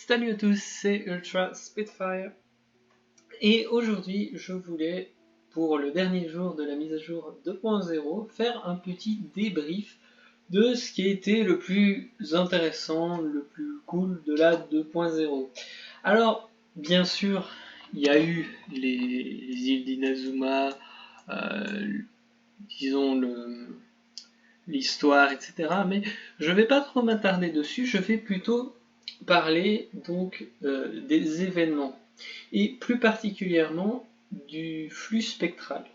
Salut à tous, c'est Ultra Spitfire et aujourd'hui je voulais, pour le dernier jour de la mise à jour 2.0, faire un petit débrief de ce qui a été le plus intéressant, le plus cool de la 2.0. Alors, bien sûr, il y a eu les îles d'Inazuma, disons l'histoire, etc. Mais je ne vais pas trop m'attarder dessus, je vais plutôt parler donc des événements et plus particulièrement du flux spectral.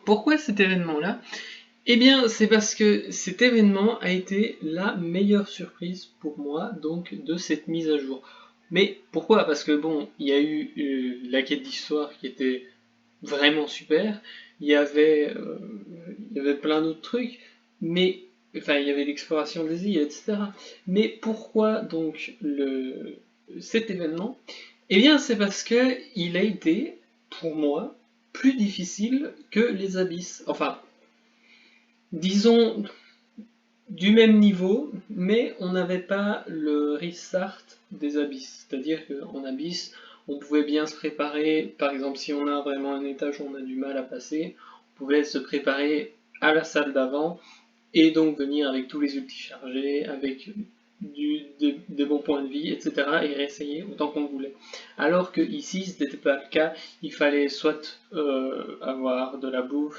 Pourquoi cet événement-là? Eh bien, c'est parce que cet événement a été la meilleure surprise pour moi donc de cette mise à jour. Mais pourquoi? Parce que bon, il y a eu la quête d'histoire qui était vraiment super, il y avait plein d'autres trucs, mais enfin il y avait l'exploration des îles, etc. Mais pourquoi donc cet événement? Eh bien c'est parce que il a été, pour moi, plus difficile que les abysses. Enfin, disons du même niveau, mais on n'avait pas le restart des abysses. C'est-à-dire qu'en abysse, on pouvait bien se préparer, par exemple si on a vraiment un étage où on a du mal à passer, on pouvait se préparer à la salle d'avant et donc venir avec tous les ultis chargés, avec des bons points de vie, etc. et réessayer autant qu'on voulait. Alors que ici, ce n'était pas le cas, il fallait soit avoir de la bouffe,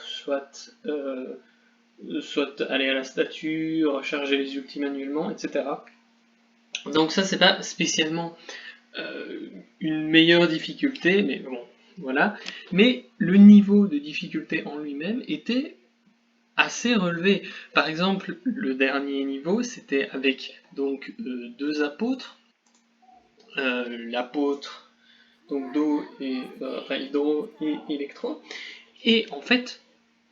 soit aller à la statue, recharger les ultis manuellement, etc. Donc ça, c'est pas spécialement une meilleure difficulté, mais bon, voilà. Mais le niveau de difficulté en lui-même était assez relevé. Par exemple, le dernier niveau, c'était avec donc deux apôtres, l'apôtre donc d'eau et Hydro et Electro. Et en fait,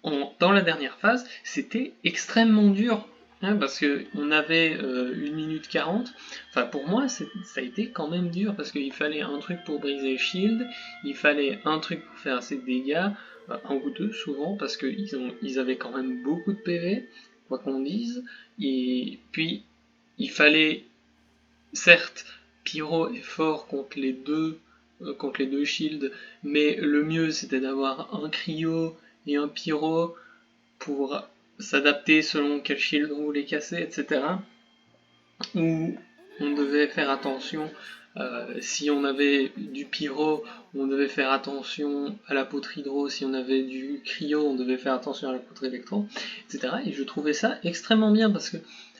dans la dernière phase, c'était extrêmement dur. Parce qu'on avait 1 minute 40. Enfin, pour moi, ça a été quand même dur parce qu'il fallait un truc pour briser Shield, il fallait un truc pour faire assez de dégâts, un ou deux souvent, parce qu'ils avaient quand même beaucoup de PV, quoi qu'on dise. Et puis, il fallait, certes, Pyro est fort contre les deux shields, mais le mieux c'était d'avoir un cryo et un pyro pour s'adapter selon quel shield on voulait casser, etc. Ou on devait faire attention, si on avait du pyro, on devait faire attention à la poterie hydro, si on avait du cryo, on devait faire attention à la poterie électro, etc. Et je trouvais ça extrêmement bien parce que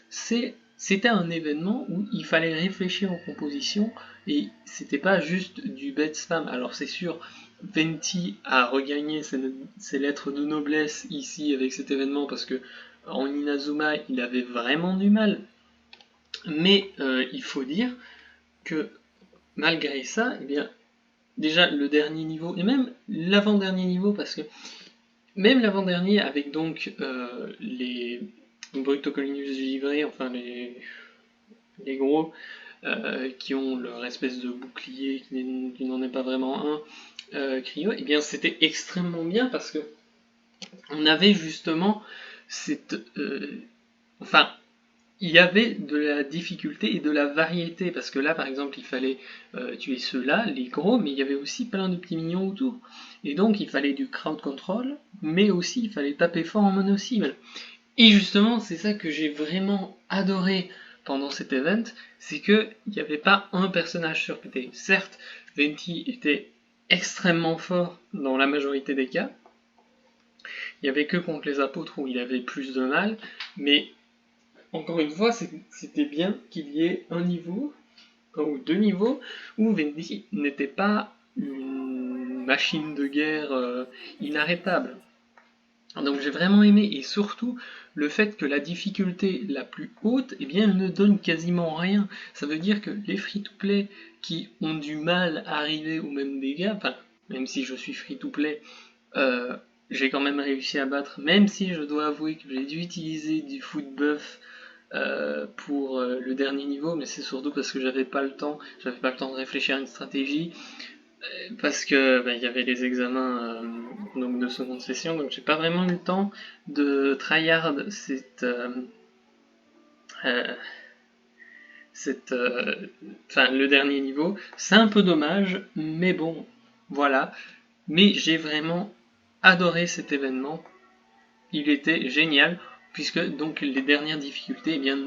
c'était un événement où il fallait réfléchir aux compositions et c'était pas juste du bête spam. Alors c'est sûr, Venti a regagné ses lettres de noblesse ici avec cet événement parce que en Inazuma il avait vraiment du mal. Mais il faut dire que malgré ça, eh bien, déjà le dernier niveau, et même l'avant-dernier niveau, parce que même l'avant-dernier avec donc les Brutocolinus livrés, enfin les gros, qui ont leur espèce de bouclier qui n'en est pas vraiment un, cryo, et bien c'était extrêmement bien parce que on avait justement cette... enfin, il y avait de la difficulté et de la variété, parce que là, par exemple, il fallait tuer ceux-là, les gros, mais il y avait aussi plein de petits mignons autour. Et donc, il fallait du crowd control, mais aussi, il fallait taper fort en mono-cible. Et justement, c'est ça que j'ai vraiment adoré pendant cet event, c'est qu'il n'y avait pas un personnage surcoté. Certes, Venti était extrêmement fort dans la majorité des cas, il n'y avait que contre les apôtres où il avait plus de mal, mais encore une fois, c'était bien qu'il y ait un niveau, un ou deux niveaux, où Venti n'était pas une machine de guerre inarrêtable. Donc j'ai vraiment aimé, et surtout le fait que la difficulté la plus haute, eh bien, elle ne donne quasiment rien. Ça veut dire que les free-to-play qui ont du mal à arriver aux mêmes dégâts, enfin, même si je suis free-to-play, j'ai quand même réussi à battre, même si je dois avouer que j'ai dû utiliser du foot buff pour le dernier niveau, mais c'est surtout parce que j'avais pas le temps de réfléchir à une stratégie, parce que il y avait les examens donc de seconde session, donc j'ai pas vraiment eu le temps de tryhard le dernier niveau. C'est un peu dommage, mais bon, voilà. Mais j'ai vraiment adoré cet événement. Il était génial, puisque donc les dernières difficultés eh bien,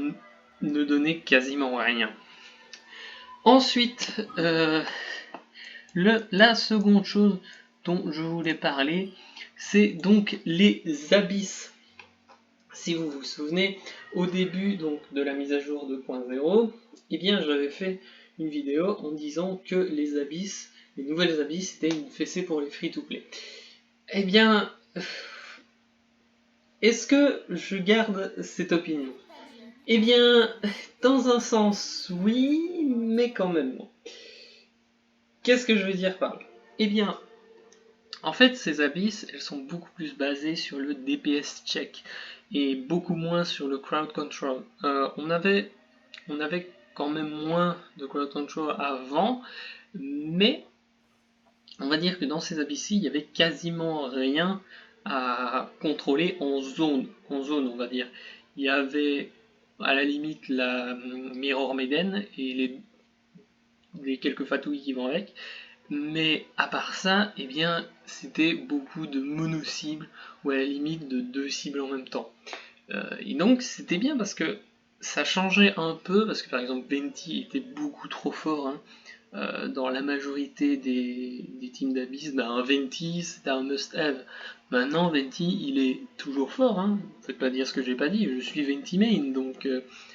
ne donnaient quasiment rien. Ensuite, la seconde chose dont je voulais parler, c'est donc les abysses. Si vous vous souvenez, au début donc, de la mise à jour 2.0, eh bien j'avais fait une vidéo en disant que les abysses, les nouvelles abysses, c'était une fessée pour les free-to-play. Eh bien, est-ce que je garde cette opinion? Eh bien, dans un sens, oui, mais quand même non. Qu'est-ce que je veux dire par là? Eh bien, en fait, ces abysses, elles sont beaucoup plus basées sur le DPS check et beaucoup moins sur le crowd control. On avait quand même moins de crowd control avant, mais on va dire que dans ces abysses, il y avait quasiment rien à contrôler en zone, on va dire. Il y avait à la limite la Mirror Maiden et les quelques fatouilles qui vont avec, mais à part ça, eh bien, c'était beaucoup de mono-cibles ou à la limite de 2 cibles en même temps. Et donc c'était bien parce que ça changeait un peu, parce que par exemple Venti était beaucoup trop fort, hein. Dans la majorité des teams d'Abyss, un Venti c'était un must-have. Maintenant Venti il est toujours fort, hein. Faites pas dire ce que j'ai pas dit, je suis Venti main, donc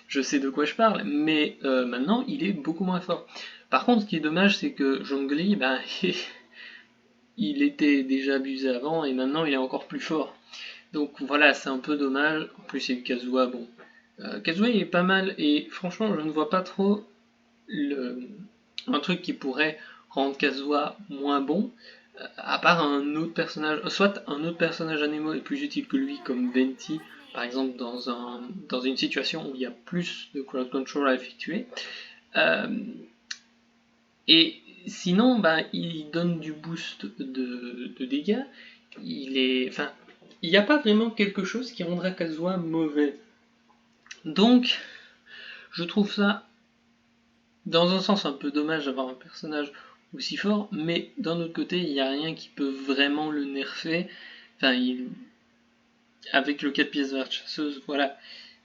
je sais de quoi je parle, mais maintenant il est beaucoup moins fort. Par contre ce qui est dommage c'est que Zhongli, il était déjà abusé avant et maintenant il est encore plus fort. Donc voilà, c'est un peu dommage. En plus, il y a eu Kazuha, bon. Kazuha, il est pas mal, et franchement, je ne vois pas trop un truc qui pourrait rendre Kazuha moins bon, à part un autre personnage, soit un autre personnage Anemo est plus utile que lui, comme Venti, par exemple, dans une situation où il y a plus de crowd control à effectuer. Et sinon, il donne du boost de dégâts. Il n'y a pas vraiment quelque chose qui rendra Kazuha mauvais. Donc, je trouve ça, dans un sens, un peu dommage d'avoir un personnage aussi fort, mais d'un autre côté, il n'y a rien qui peut vraiment le nerfer. Avec le 4 pièces de la chasseuse, voilà.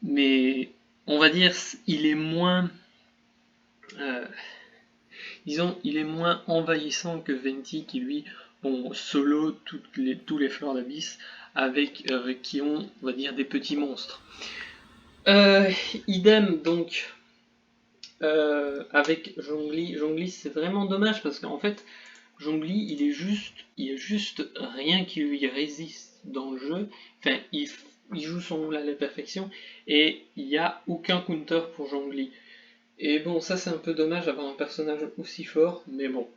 Mais, on va dire, il est moins... disons, il est moins envahissant que Venti, qui lui, solo tous les fleurs d'abysse, avec qui ont, on va dire, des petits monstres. Idem donc avec Zhongli. Zhongli, c'est vraiment dommage parce qu'en fait, Zhongli, il y a juste rien qui lui résiste dans le jeu. Enfin, il joue son rôle à la perfection et il n'y a aucun counter pour Zhongli. Et bon, ça c'est un peu dommage d'avoir un personnage aussi fort, mais bon,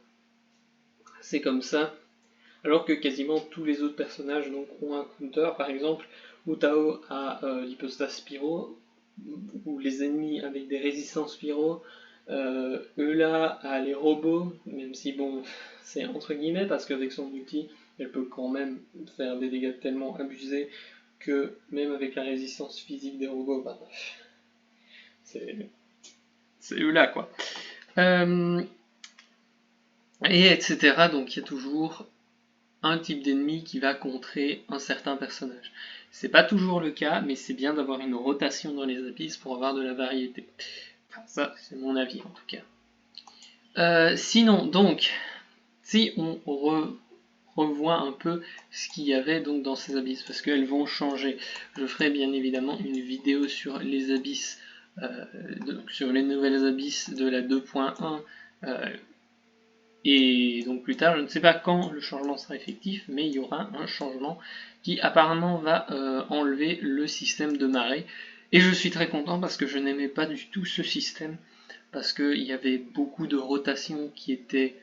c'est comme ça. Alors que quasiment tous les autres personnages donc, ont un counter. Par exemple, Utao a l'hypostase Pyro, ou les ennemis avec des résistances Pyro. Eula a les robots, même si bon, c'est entre guillemets, parce qu'avec son ulti, elle peut quand même faire des dégâts tellement abusés que même avec la résistance physique des robots, c'est Eula quoi. Et etc. Donc il y a toujours un type d'ennemi qui va contrer un certain personnage. C'est pas toujours le cas, mais c'est bien d'avoir une rotation dans les abysses pour avoir de la variété. Enfin, ça, c'est mon avis en tout cas. Sinon, donc, si on revoit un peu ce qu'il y avait donc dans ces abysses, parce qu'elles vont changer. Je ferai bien évidemment une vidéo sur les abysses, donc sur les nouvelles abysses de la 2.1. Et donc plus tard, je ne sais pas quand le changement sera effectif, mais il y aura un changement qui apparemment va enlever le système de marée. Et je suis très content parce que je n'aimais pas du tout ce système, parce qu'il y avait beaucoup de rotations qui étaient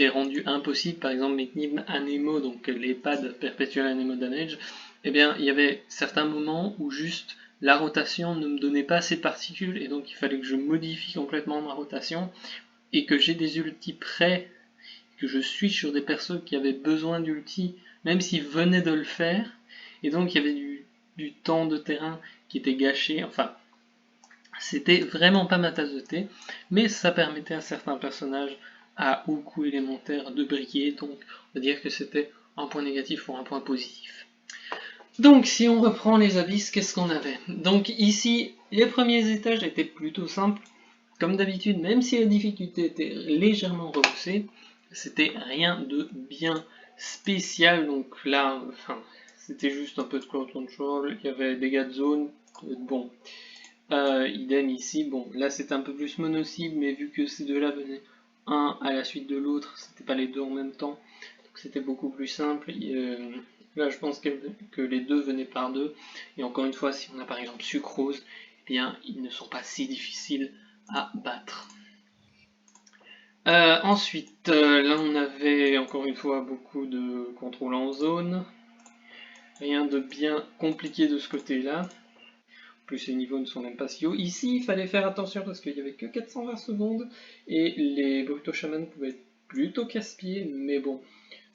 rendues impossibles. Par exemple, mes Nib Anemo, donc les pads Perpetual Anemo Damage, eh bien, il y avait certains moments où juste la rotation ne me donnait pas assez de particules, et donc il fallait que je modifie complètement ma rotation, et que j'ai des ultis prêts, que je suis sur des persos qui avaient besoin d'ultis, même s'ils venaient de le faire, et donc il y avait du temps de terrain qui était gâché. Enfin, C'était vraiment pas ma tasse de thé, mais ça permettait à certains personnages à haut coût élémentaire de briller, donc on va dire que c'était un point négatif pour un point positif. Donc si on reprend les abysses, qu'est-ce qu'on avait? Donc ici, les premiers étages étaient plutôt simples, comme d'habitude, même si la difficulté était légèrement repoussée, c'était rien de bien spécial, donc là, enfin, c'était juste un peu de crowd control, il y avait des dégâts de zone, bon, idem ici, bon, là c'était un peu plus mono-cible, mais vu que ces deux-là venaient un à la suite de l'autre, c'était pas les deux en même temps, donc c'était beaucoup plus simple. Là je pense que les deux venaient par deux, et encore une fois, si on a par exemple Sucrose, eh bien ils ne sont pas si difficiles à battre. Ensuite, là on avait encore une fois beaucoup de contrôle en zone, rien de bien compliqué de ce côté-là. Plus les niveaux ne sont même pas si hauts. Ici, il fallait faire attention parce qu'il n'y avait que 420 secondes et les Bruto Shaman pouvaient être plutôt casse-pieds, mais bon,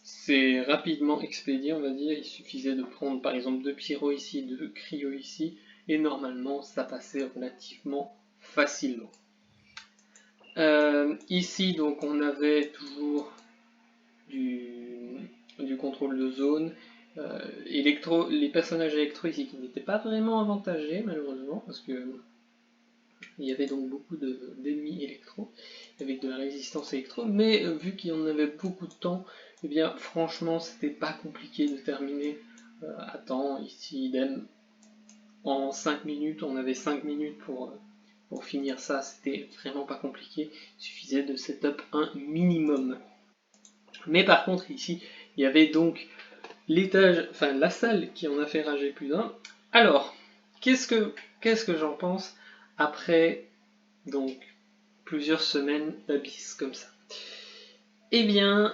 c'est rapidement expédié, on va dire. Il suffisait de prendre par exemple 2 Pyro ici, 2 Cryo ici, et normalement ça passait relativement facilement. Ici, donc, on avait toujours du contrôle de zone. Les personnages électro ici qui n'étaient pas vraiment avantagés malheureusement parce que il y avait donc beaucoup d'ennemis électro avec de la résistance électro, mais vu qu'il y en avait beaucoup de temps, eh bien franchement c'était pas compliqué de terminer à temps. Ici idem, en 5 minutes, on avait 5 minutes pour finir ça, c'était vraiment pas compliqué, il suffisait de setup un minimum. Mais par contre ici, il y avait donc l'étage, enfin la salle qui en a fait rager plus d'un. Alors, qu'est-ce que j'en pense après donc plusieurs semaines d'abysse comme ça? Eh bien,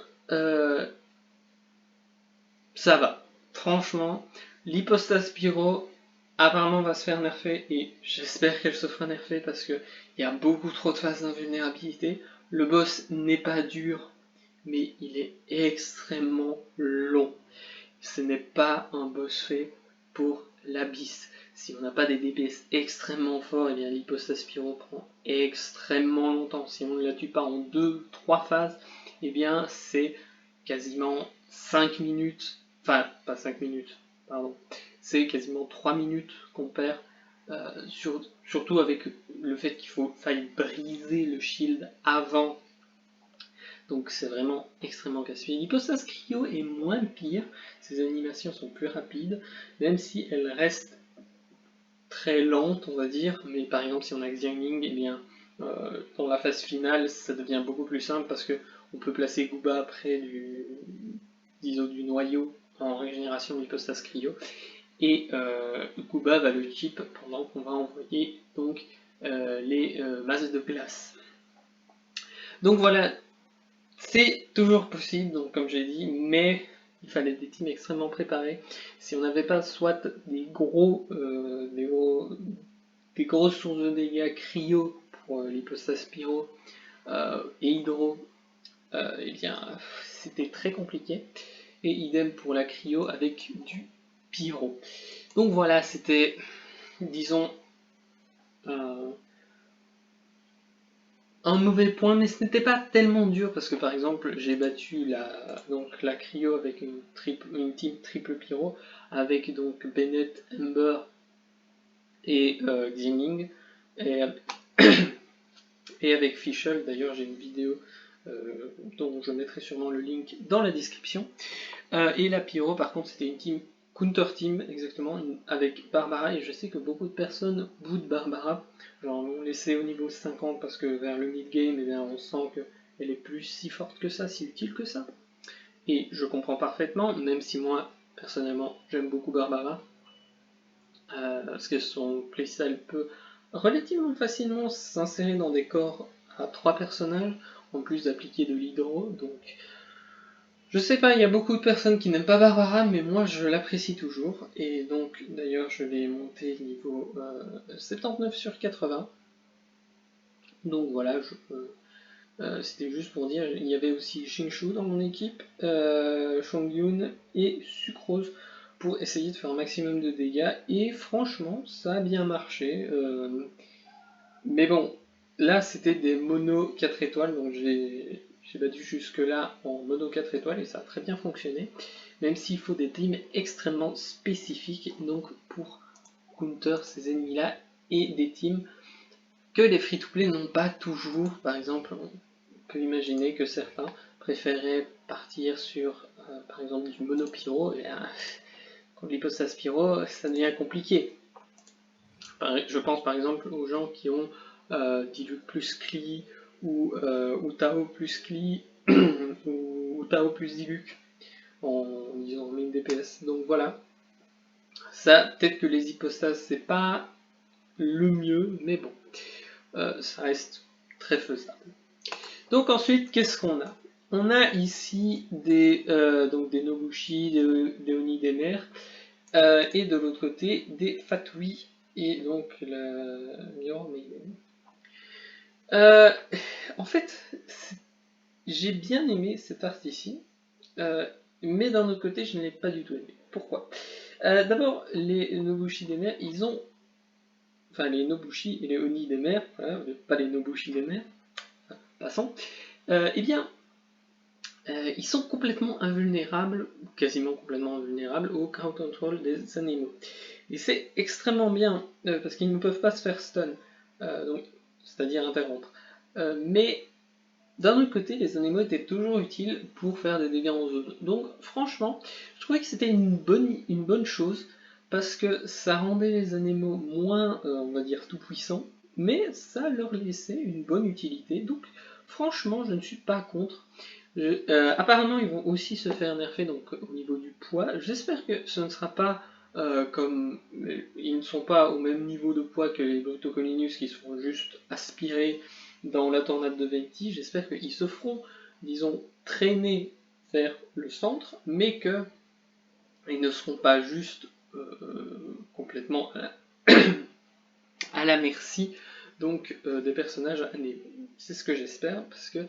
ça va. Franchement, l'hypostase pyro apparemment va se faire nerfer et j'espère qu'elle se fera nerfer parce qu'il y a beaucoup trop de phases d'invulnérabilité. Le boss n'est pas dur, mais il est extrêmement long. Ce n'est pas un boss fait pour l'abysse. Si on n'a pas des DPS extrêmement forts, et bien l'hypostase pyro prend extrêmement longtemps. Si on ne la tue pas en 2-3 phases, et bien c'est quasiment 5 minutes, enfin pas 5 minutes, pardon, c'est quasiment 3 minutes qu'on perd, surtout avec le fait qu'il faille briser le shield avant. Donc c'est vraiment extrêmement casse-pied. L'hypostase cryo est moins pire, ses animations sont plus rapides, même si elles restent très lentes, on va dire. Mais par exemple, si on a Xiangling, eh bien, dans la phase finale, ça devient beaucoup plus simple parce que on peut placer Gooba près du noyau en régénération d'hypostase cryo. Et Gooba va le chip pendant qu'on va envoyer donc les masses de glace. Donc voilà, c'est toujours possible, donc comme j'ai dit, mais il fallait des teams extrêmement préparés. Si on n'avait pas soit des grosses sources de dégâts cryo pour l'hypostase pyro et hydro, eh bien c'était très compliqué. Et idem pour la cryo avec du pyro. Donc voilà, c'était, disons, un mauvais point, mais ce n'était pas tellement dur parce que par exemple j'ai battu la cryo avec une team triple pyro avec donc Bennett, Ember et Xiangling et, et avec Fischl. D'ailleurs j'ai une vidéo dont je mettrai sûrement le link dans la description. Et la pyro par contre c'était une team counter team exactement avec Barbara, et je sais que beaucoup de personnes boudent Barbara, genre l'ont laissé au niveau 50 parce que vers le mid-game eh bien, on sent qu'elle est plus si forte que ça, si utile que ça. Et je comprends parfaitement, même si moi personnellement j'aime beaucoup Barbara, parce que son playstyle peut relativement facilement s'insérer dans des corps à 3 personnages, en plus d'appliquer de l'hydro, donc je sais pas, il y a beaucoup de personnes qui n'aiment pas Barbara, mais moi je l'apprécie toujours. Et donc d'ailleurs je l'ai monté niveau 79 sur 80. Donc voilà, c'était juste pour dire, il y avait aussi Shinshu dans mon équipe, Shongyun et Sucrose pour essayer de faire un maximum de dégâts. Et franchement, ça a bien marché. Mais bon, là c'était des mono 4 étoiles, donc j'ai battu jusque là en mono 4 étoiles et ça a très bien fonctionné, même s'il faut des teams extrêmement spécifiques donc pour counter ces ennemis là, et des teams que les free-to-play n'ont pas toujours. Par exemple, on peut imaginer que certains préféraient partir sur par exemple du mono pyro, et quand l'hypostase pyro ça devient compliqué. Je pense par exemple aux gens qui ont Diluc plus Cli ou Tao plus Cli ou Tao plus Diluc en disant main DPS. Donc voilà, ça peut-être que les hypostases c'est pas le mieux, mais bon, ça reste très faisable. Donc ensuite, qu'est-ce qu'on a? On a ici donc des Nobushi, des Oni des mers, et de l'autre côté des Fatui et donc la Mirror Maiden. En fait, j'ai bien aimé cette partie-ci, mais d'un autre côté, je ne l'ai pas du tout aimé. Pourquoi? D'abord, les Nobushi des mers, ils ont. Enfin, les Nobushi et les Oni des mers, voilà, pas les Nobushi des mers, enfin, passons, eh bien, ils sont complètement invulnérables, quasiment complètement invulnérables, au crowd control des animaux. Et c'est extrêmement bien, parce qu'ils ne peuvent pas se faire stun, c'est-à-dire interrompre. Mais d'un autre côté, les animaux étaient toujours utiles pour faire des dégâts en zone. Donc franchement, je trouvais que c'était une bonne chose, parce que ça rendait les animaux moins, on va dire, tout puissants, mais ça leur laissait une bonne utilité. Donc franchement, je ne suis pas contre. Apparemment, ils vont aussi se faire nerfer donc, au niveau du poids. J'espère que ce ne sera pas comme. Ils ne sont pas au même niveau de poids que les Brutocolinus qui seront juste aspirés dans la tornade de Venti. J'espère qu'ils se feront, disons, traîner vers le centre, mais qu'ils ne seront pas juste complètement à la merci donc des personnages animés. C'est ce que j'espère, parce que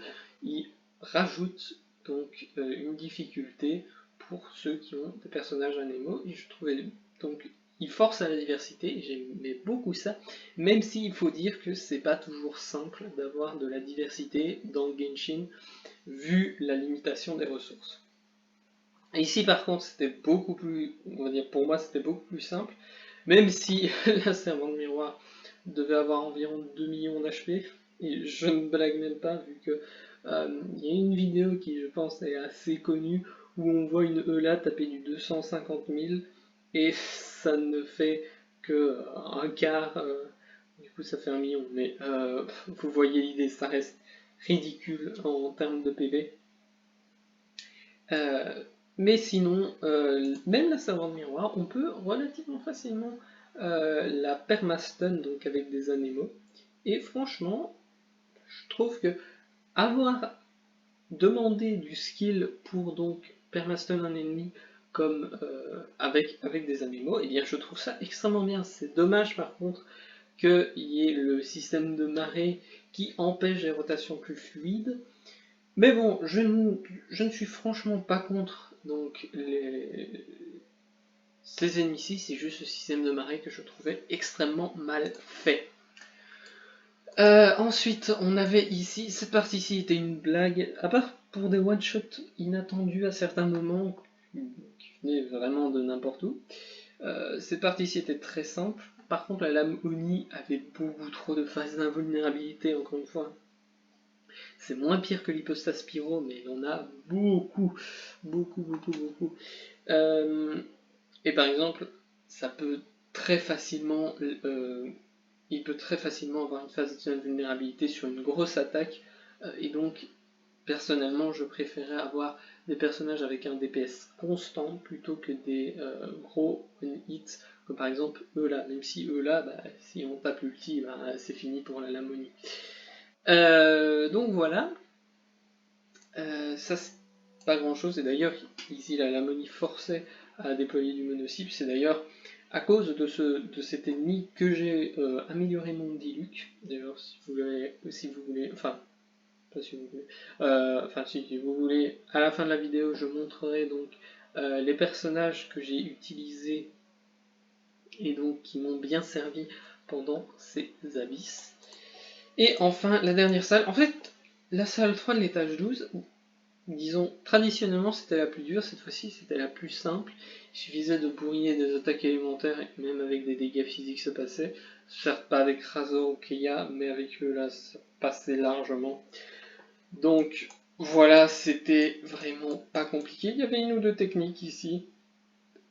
ils rajoutent donc une difficulté pour ceux qui ont des personnages animaux, et je trouvais donc ils forcent à la diversité, et j'aimais beaucoup ça, même s'il faut dire que c'est pas toujours simple d'avoir de la diversité dans Genshin, vu la limitation des ressources. Ici par contre c'était beaucoup plus, on va dire pour moi c'était beaucoup plus simple, même si la servante miroir devait avoir environ 2 millions d'HP, et je ne blague même pas vu que il y a une vidéo qui je pense est assez connue où on voit une Eula taper du 250 000 et ça ne fait que un quart, du coup ça fait 1 million, mais vous voyez l'idée, ça reste ridicule en termes de PV. Mais sinon, même la servante miroir, on peut relativement facilement la permastun donc avec des animaux. Et franchement, je trouve que avoir demandé du skill pour donc permastun un ennemi comme avec des animaux, et bien je trouve ça extrêmement bien. C'est dommage par contre qu'il y ait le système de marée qui empêche les rotations plus fluides. Mais bon, je ne suis franchement pas contre donc ces ennemis-ci, c'est juste le système de marée que je trouvais extrêmement mal fait. Ensuite, on avait ici, cette partie-ci était une blague, à part pour des one-shots inattendus à certains moments, qui venaient vraiment de n'importe où. Cette partie-ci était très simple. Par contre, la lame Oni avait beaucoup trop de phases d'invulnérabilité, encore une fois. C'est moins pire que l'hypostase pyro, mais il en a beaucoup. Et par exemple, ça peut très facilement, il peut très facilement avoir une phase d'invulnérabilité sur une grosse attaque, et donc personnellement, je préférais avoir des personnages avec un DPS constant plutôt que des gros hits, comme par exemple Eula. Même si Eula, si on tape l'ulti, c'est fini pour la Lamonie. Donc voilà, ça c'est pas grand chose, et d'ailleurs ici la Lamonie forçait à déployer du mono-cible, c'est d'ailleurs à cause de cet ennemi que j'ai amélioré mon Diluc. D'ailleurs si vous voulez, enfin pas si vous voulez, si vous voulez, à la fin de la vidéo je montrerai donc les personnages que j'ai utilisés et donc qui m'ont bien servi pendant ces abysses. Et enfin, la dernière salle, en fait, la salle 3 de l'étage 12, disons, traditionnellement c'était la plus dure, cette fois-ci c'était la plus simple. Il suffisait de bourriner des attaques élémentaires et même avec des dégâts physiques ça passait. Certes pas avec Razor ou Keia, mais avec eux là ça passait largement. Donc voilà, c'était vraiment pas compliqué. Il y avait une ou deux techniques ici.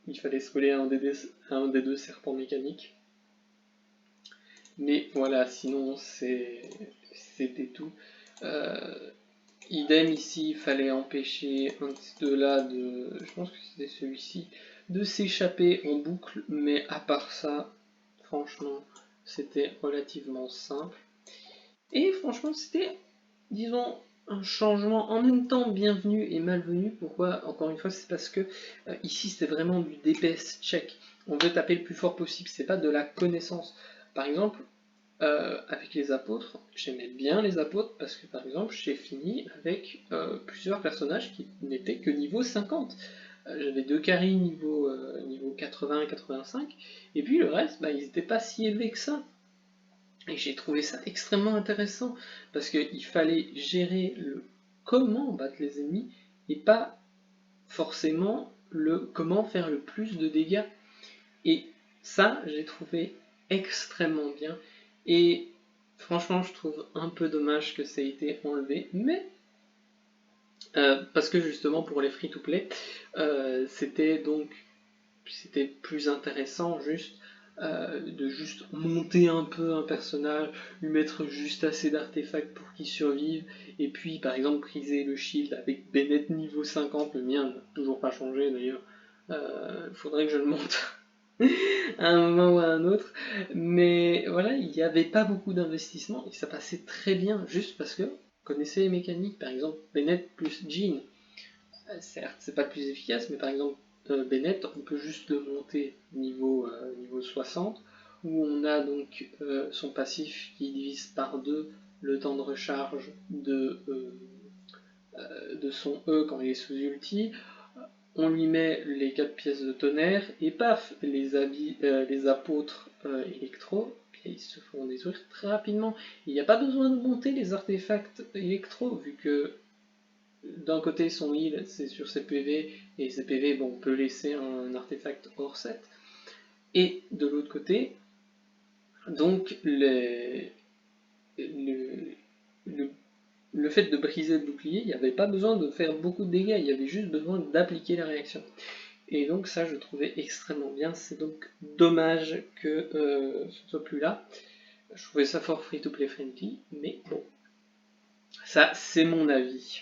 Il fallait spoiler un des deux serpents mécaniques. Mais voilà, sinon c'était tout. Euh, Idem ici, il fallait empêcher un de ces deux-là de. Je pense que c'était celui-ci, de s'échapper en boucle, mais à part ça, franchement, c'était relativement simple. Et franchement, c'était, disons, un changement en même temps bienvenu et malvenu. Pourquoi? Encore une fois, c'est parce que ici c'était vraiment du DPS check. On veut taper le plus fort possible, c'est pas de la connaissance. Par exemple, avec les apôtres, j'aimais bien les apôtres parce que par exemple j'ai fini avec plusieurs personnages qui n'étaient que niveau 50. J'avais deux carries niveau 80 et 85, et puis le reste, bah, ils n'étaient pas si élevés que ça. Et j'ai trouvé ça extrêmement intéressant parce qu'il fallait gérer le comment battre les ennemis et pas forcément le comment faire le plus de dégâts. Et ça, j'ai trouvé extrêmement bien. Et franchement, je trouve un peu dommage que ça ait été enlevé. Mais parce que justement, pour les free-to-play, c'était plus intéressant juste de juste monter un peu un personnage, lui mettre juste assez d'artefacts pour qu'il survive, et puis par exemple briser le shield avec Bennett niveau 50, le mien n'a toujours pas changé d'ailleurs. Faudrait que je le monte à un moment ou à un autre. Mais voilà, il n'y avait pas beaucoup d'investissement et ça passait très bien juste parce que vous connaissez les mécaniques. Par exemple, Bennett plus Jean. Certes, c'est pas le plus efficace, mais par exemple, Bennett, on peut juste le monter niveau 60, où on a donc son passif qui divise par 2 le temps de recharge de son E quand il est sous ulti. On lui met les 4 pièces de tonnerre, et paf, les apôtres électro, ils se font détruire très rapidement. Il n'y a pas besoin de monter les artefacts électro, vu que d'un côté son heal c'est sur ses PV, et ses PV, bon, on peut laisser un artefact hors set. Et de l'autre côté, donc le fait de briser le bouclier, il n'y avait pas besoin de faire beaucoup de dégâts, il y avait juste besoin d'appliquer la réaction. Et donc ça, je trouvais extrêmement bien. C'est donc dommage que ce soit plus là. Je trouvais ça fort free-to-play friendly, mais bon, ça c'est mon avis.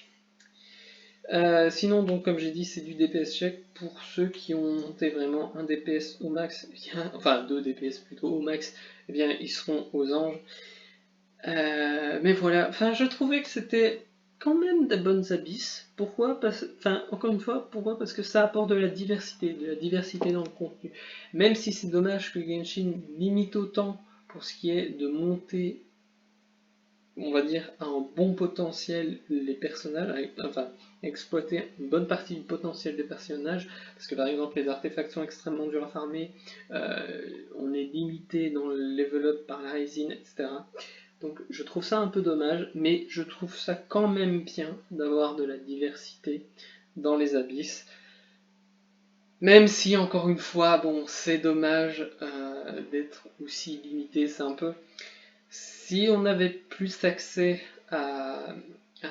Sinon, donc comme j'ai dit, c'est du DPS check pour ceux qui ont monté vraiment un DPS au max, enfin 2 DPS plutôt au max, eh bien ils seront aux anges. Mais voilà, enfin je trouvais que c'était quand même des bonnes abysses. Pourquoi? Enfin, encore une fois, pourquoi? Parce que ça apporte de la diversité dans le contenu. Même si c'est dommage que Genshin limite autant pour ce qui est de monter, on va dire, à un bon potentiel les personnages, enfin, exploiter une bonne partie du potentiel des personnages, parce que par exemple les artefacts sont extrêmement durs à farmer, on est limité dans le level up par la résine, etc. Donc je trouve ça un peu dommage, mais je trouve ça quand même bien d'avoir de la diversité dans les abysses. Même si, encore une fois, bon, c'est dommage d'être aussi limité, c'est un peu... Si on avait plus accès à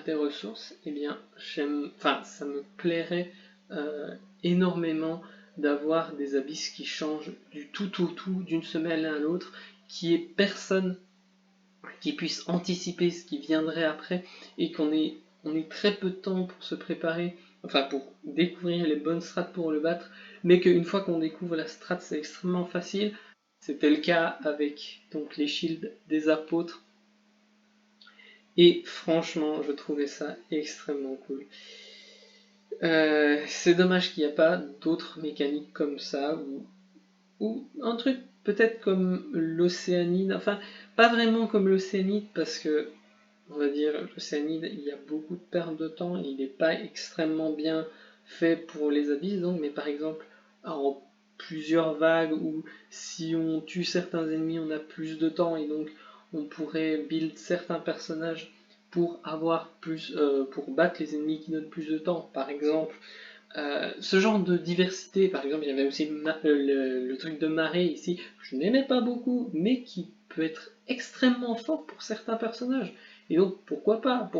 des ressources, eh bien, ça me plairait énormément d'avoir des abysses qui changent du tout au tout, d'une semaine à l'autre, qui est personne qui puisse anticiper ce qui viendrait après, et on ait très peu de temps pour se préparer, enfin pour découvrir les bonnes strats pour le battre, mais qu'une fois qu'on découvre la strat, c'est extrêmement facile. C'était le cas avec donc les shields des apôtres, et franchement, je trouvais ça extrêmement cool. C'est dommage qu'il n'y a pas d'autres mécaniques comme ça, ou un truc peut-être comme l'Océanide, enfin pas vraiment comme l'Océanide parce que on va dire l'Océanide il y a beaucoup de pertes de temps, il n'est pas extrêmement bien fait pour les abysses donc, mais par exemple en plusieurs vagues ou si on tue certains ennemis on a plus de temps et donc on pourrait build certains personnages pour avoir plus, pour battre les ennemis qui donnent plus de temps, par exemple. Ce genre de diversité, par exemple, il y avait aussi le truc de marée ici, je n'aimais pas beaucoup, mais qui peut être extrêmement fort pour certains personnages. Et donc, pourquoi pas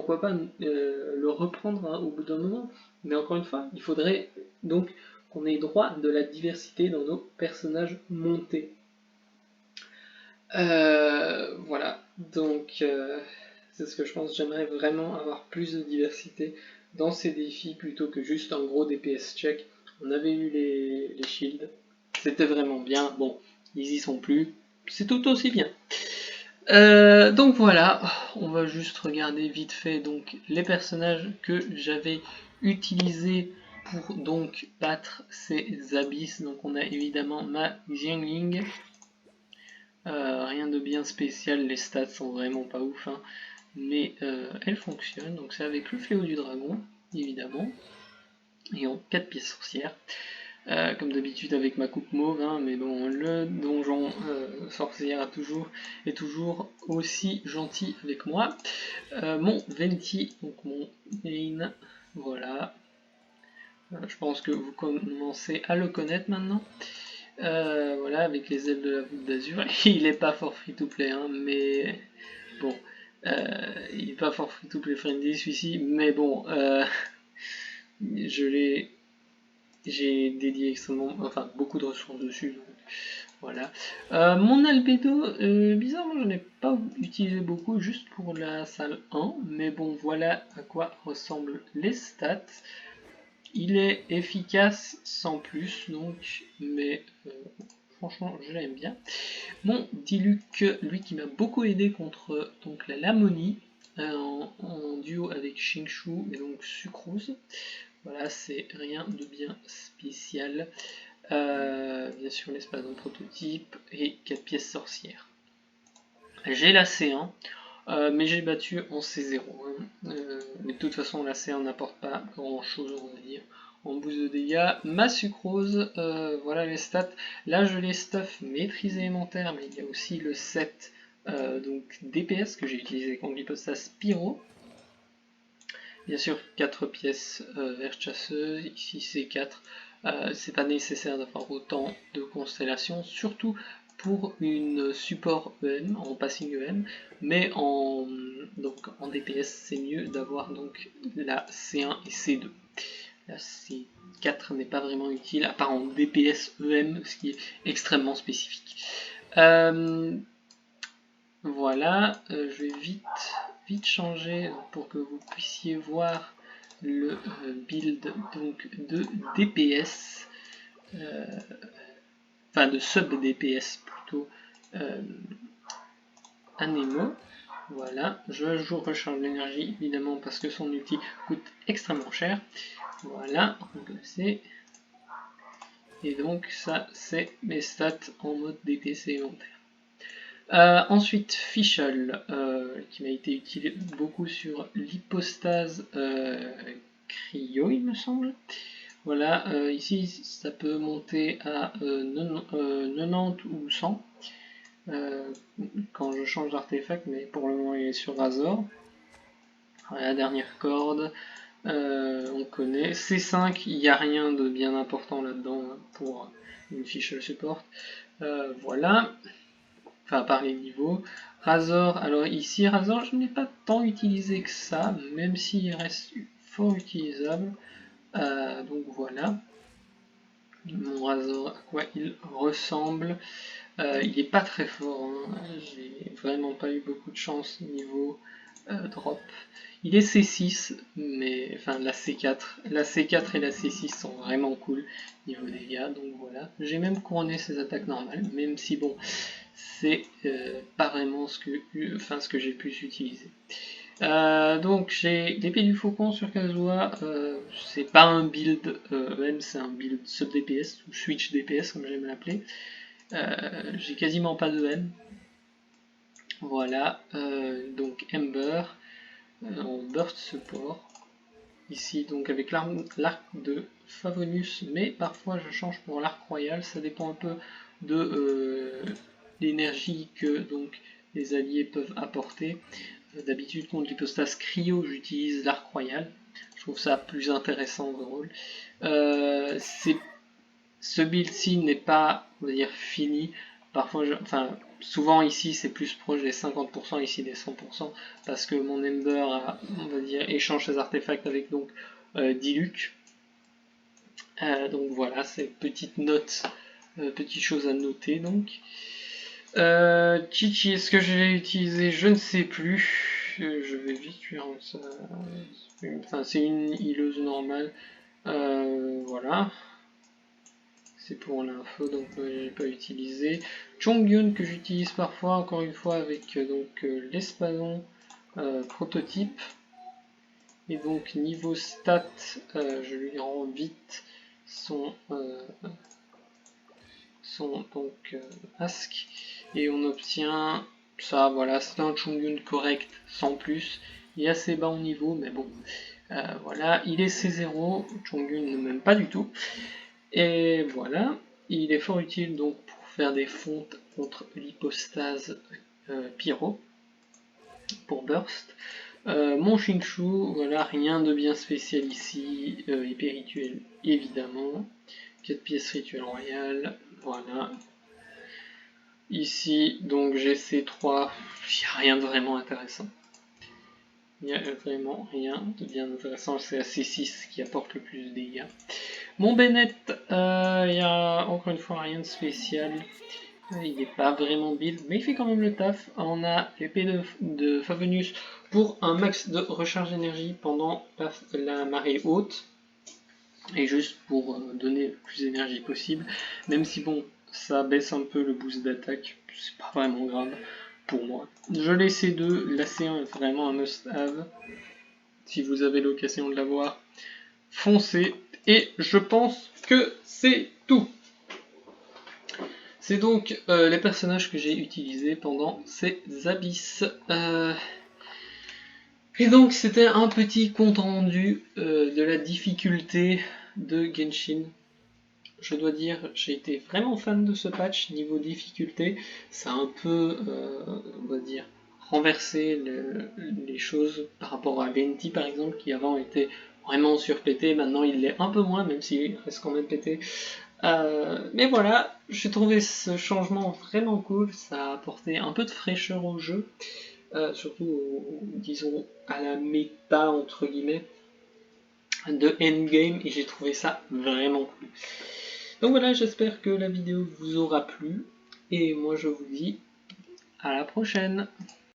le reprendre au bout d'un moment. Mais encore une fois, il faudrait donc qu'on ait droit de la diversité dans nos personnages montés. Voilà, donc c'est ce que je pense. J'aimerais vraiment avoir plus de diversité dans ces défis plutôt que juste un gros DPS check. On avait eu les shields, c'était vraiment bien. Bon, ils y sont plus, c'est tout aussi bien. Donc voilà, on va juste regarder vite fait donc les personnages que j'avais utilisés pour donc battre ces abysses. Donc on a évidemment ma Xiangling. Rien de bien spécial, les stats sont vraiment pas ouf, hein, mais elle fonctionne. Donc c'est avec le fléau du dragon, évidemment, et en 4 pièces sorcières. Comme d'habitude avec ma coupe mauve, hein, mais bon, le donjon sorcière est toujours aussi gentil avec moi. Mon Venti, donc mon main, voilà. Je pense que vous commencez à le connaître maintenant. Voilà, avec les ailes de la voûte d'azur. Il est pas fort free to play, hein, mais bon, il est pas fort free to play friendly celui-ci, mais bon, j'ai dédié extrêmement, enfin beaucoup de ressources dessus, donc voilà. Mon albédo, bizarrement, je n'ai pas utilisé beaucoup, juste pour la salle 1, mais bon, voilà à quoi ressemblent les stats. Il est efficace sans plus, donc, mais franchement, je l'aime bien. Mon Diluc, lui qui m'a beaucoup aidé contre donc la Lamonie, en duo avec Shingshu et donc Sucrose. Voilà, c'est rien de bien spécial. Bien sûr, l'espace de prototype et 4 pièces sorcières. J'ai la C1, mais j'ai battu en C0. Hein. Mais de toute façon, la C1 n'apporte pas grand chose, on va dire, en boost de dégâts. Ma sucrose, voilà les stats. Là, je les stuff maîtrise élémentaire, mais il y a aussi le set donc DPS que j'ai utilisé contre l'hypostas Pyro. Bien sûr, 4 pièces verte chasseuse, ici c'est 4. C'est pas nécessaire d'avoir autant de constellations, surtout pour une support EM, en passing EM, mais donc en DPS c'est mieux d'avoir donc la C1 et C2. La C4 n'est pas vraiment utile, à part en DPS EM, ce qui est extrêmement spécifique. Voilà, je vais vite changer pour que vous puissiez voir le build donc de DPS, enfin de sub DPS plutôt, Anemo. Voilà, je joue recharge d'énergie évidemment parce que son ulti coûte extrêmement cher. Voilà, c'est et donc ça c'est mes stats en mode DPS élémentaire. Ensuite, Fischl, qui m'a été utilisé beaucoup sur l'hypostase cryo, il me semble. Voilà, ici ça peut monter à 90 ou 100 quand je change d'artefact, mais pour le moment il est sur Razor. La dernière corde, on connaît. C5, il n'y a rien de bien important là-dedans hein, pour une Fischl support. Voilà. Enfin, par les niveaux. Razor, alors ici, Razor, je n'ai pas tant utilisé que ça, même s'il reste fort utilisable. Donc voilà. Mon Razor, à quoi il ressemble. Il n'est pas très fort, hein. J'ai vraiment pas eu beaucoup de chance niveau drop. Il est C6, mais enfin la C4. La C4 et la C6 sont vraiment cool niveau dégâts, donc voilà. J'ai même couronné ses attaques normales, même si bon, c'est pas vraiment ce que j'ai pu utiliser. Donc j'ai l'épée du faucon sur Kazuha, c'est pas un build même, c'est un build sub DPS ou switch DPS comme j'aime l'appeler. J'ai quasiment pas de M. Voilà, donc Ember en burst support. Ici donc avec l'arc de Favonius, mais parfois je change pour l'arc royal, ça dépend un peu de l'énergie que donc les alliés peuvent apporter. D'habitude contre l'hypostase cryo, j'utilise l'arc royal. Je trouve ça plus intéressant overall. Ce build-ci n'est pas, on va dire, fini. Parfois, souvent ici c'est plus proche des 50%, ici des 100%, parce que mon Ember a, on va dire, échange ses artefacts avec donc Diluc. Donc voilà, c'est petite note, petite chose à noter donc. Chichi, est-ce que je l'ai utilisé? Je ne sais plus. Je vais vite lui rendre ça. Enfin, c'est une healeuse normale. Voilà. C'est pour l'info, donc j'ai pas utilisé. Chongyun que j'utilise parfois, encore une fois, avec l'espadon prototype. Et donc niveau stat, je lui rends vite son donc ask et on obtient ça. Voilà, c'est un Chongyun correct sans plus. Il est assez bas au niveau, mais bon, voilà, il est C0. Chongyun ne m'aime pas du tout. Et voilà, il est fort utile donc pour faire des fontes contre l'hypostase pyro pour burst. Mon Shinshu, voilà, rien de bien spécial ici. Épée rituelle évidemment, 4 pièces rituel royal, voilà. Ici donc j'ai C3, il n'y a rien de vraiment intéressant. Il n'y a vraiment rien de bien intéressant, c'est la C6 qui apporte le plus de dégâts. Mon Bennett, il n'y a encore une fois rien de spécial. Il n'est pas vraiment build, mais il fait quand même le taf. On a l'épée de Favonius pour un max de recharge d'énergie pendant la marée haute. Et juste pour donner le plus d'énergie possible. Même si bon, ça baisse un peu le boost d'attaque, c'est pas vraiment grave pour moi. Je l'ai C2, la C1 est vraiment un must-have. Si vous avez l'occasion de l'avoir, foncez. Et je pense que c'est tout. C'est donc les personnages que j'ai utilisés pendant ces abysses. Et donc c'était un petit compte rendu de la difficulté de Genshin. Je dois dire, j'ai été vraiment fan de ce patch niveau difficulté. Ça a un peu, on va dire, renversé les choses par rapport à Venti par exemple, qui avant était vraiment surpété. Maintenant il l'est un peu moins, même s'il reste quand même pété. Mais voilà, j'ai trouvé ce changement vraiment cool. Ça a apporté un peu de fraîcheur au jeu. Surtout, disons, à la méta, entre guillemets, de endgame, et j'ai trouvé ça vraiment cool. Donc voilà, j'espère que la vidéo vous aura plu, et moi je vous dis à la prochaine.